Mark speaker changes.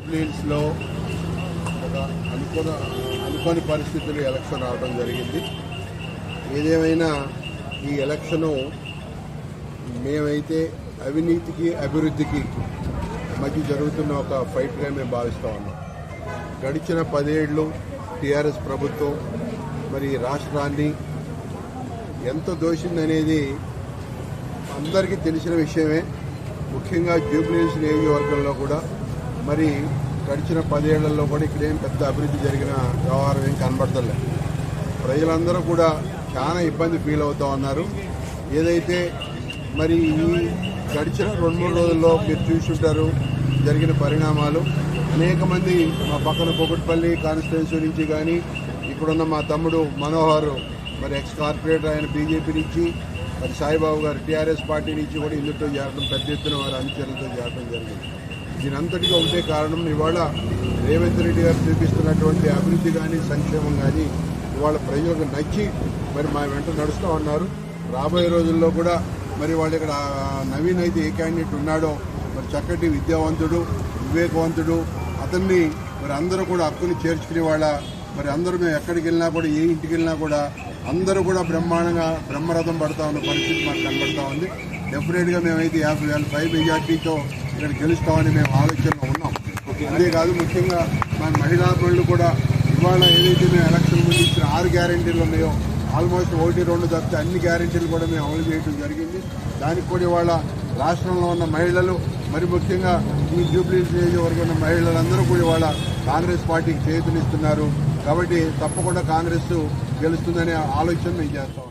Speaker 1: జూబ్లీహిల్స్లో ఒక అనుకోని పరిస్థితులు ఎలక్షన్ రావడం జరిగింది. ఏదేమైనా ఈ ఎలక్షను మేమైతే అవినీతికి అభివృద్ధికి మధ్య జరుగుతున్న ఒక ఫైట్గా మేము భావిస్తూ ఉన్నాం. గడిచిన 10 ఏళ్ళు టీఆర్ఎస్ ప్రభుత్వం మరి రాష్ట్రాన్ని ఎంత దోషిందనేది అందరికీ తెలిసిన విషయమే. ముఖ్యంగా జూబ్లీహిల్స్ నియోజకవర్గంలో కూడా మరి గడిచిన 10 ఏళ్లలో కూడా ఇక్కడేం పెద్ద అభివృద్ధి జరిగిన వ్యవహారం ఏం కనబడతలేదు. ప్రజలందరూ కూడా చాలా ఇబ్బంది ఫీల్ అవుతూ ఉన్నారు. ఏదైతే మరి ఈ గడిచిన 2-3 రోజుల్లో మీరు చూసుంటారు జరిగిన పరిణామాలు. అనేక మంది మా పక్కన కూకట్పల్లి కాన్స్టిట్యున్సీ నుంచి కానీ ఇప్పుడున్న మా తమ్ముడు మనోహర్ మరి ఎక్స్ కార్పొరేటర్ ఆయన బీజేపీ నుంచి, మరి సాయిబాబు గారు టీఆర్ఎస్ పార్టీ నుంచి కూడా ఇందులో చేరడం, పెద్ద ఎత్తున వారి అనుచరులతో చేరడం జరిగింది. దీనంతటికీ ఒకటే కారణం, ఇవాళ రేవంత్ రెడ్డి గారు చూపిస్తున్నటువంటి అభివృద్ధి కానీ సంక్షేమం కానీ ఇవాళ ప్రజలకు నచ్చి మరి మా వెంట నడుస్తూ ఉన్నారు. రాబోయే రోజుల్లో కూడా మరి వాళ్ళు ఇక్కడ నవీన్ అయితే ఏ క్యాండిడేట్ ఉన్నాడో మరి చక్కటి విద్యావంతుడు, వివేకవంతుడు, అతన్ని మరి అందరూ కూడా హక్కుని చేర్చుకునే వాళ్ళ మరి అందరూ మేము ఎక్కడికి వెళ్ళినా కూడా ఏ ఇంటికి వెళ్ళినా కూడా అందరూ కూడా బ్రహ్మాండంగా బ్రహ్మరథం పడతా ఉన్న పరిస్థితి మాకు కనబడతా ఉంది. డెఫినెట్గా మేమైతే 50,000 పై మెజార్టీతో ఇక్కడ గెలుస్తామని మేము ఆలోచనలో ఉన్నాం. అంతేకాదు ముఖ్యంగా మన మహిళా పనులు కూడా ఇవాళ ఏదైతే మేము ఎలక్షన్ ముందు ఇచ్చిన 6 గ్యారెంటీలు ఉన్నాయో ఆల్మోస్ట్ 1-2 తప్పితే అన్ని గ్యారెంటీలు కూడా మేము అమలు చేయడం జరిగింది. దానికి కూడా ఇవాళ రాష్ట్రంలో ఉన్న మహిళలు మరి ముఖ్యంగా ఈ జూబ్లీహిల్స్ నియోజకవర్గం ఉన్న మహిళలందరూ కూడా ఇవాళ కాంగ్రెస్ పార్టీకి చేతునిస్తున్నారు. కాబట్టి తప్పకుండా కాంగ్రెస్ గెలుస్తుందనే ఆలోచన మేము చేస్తాం.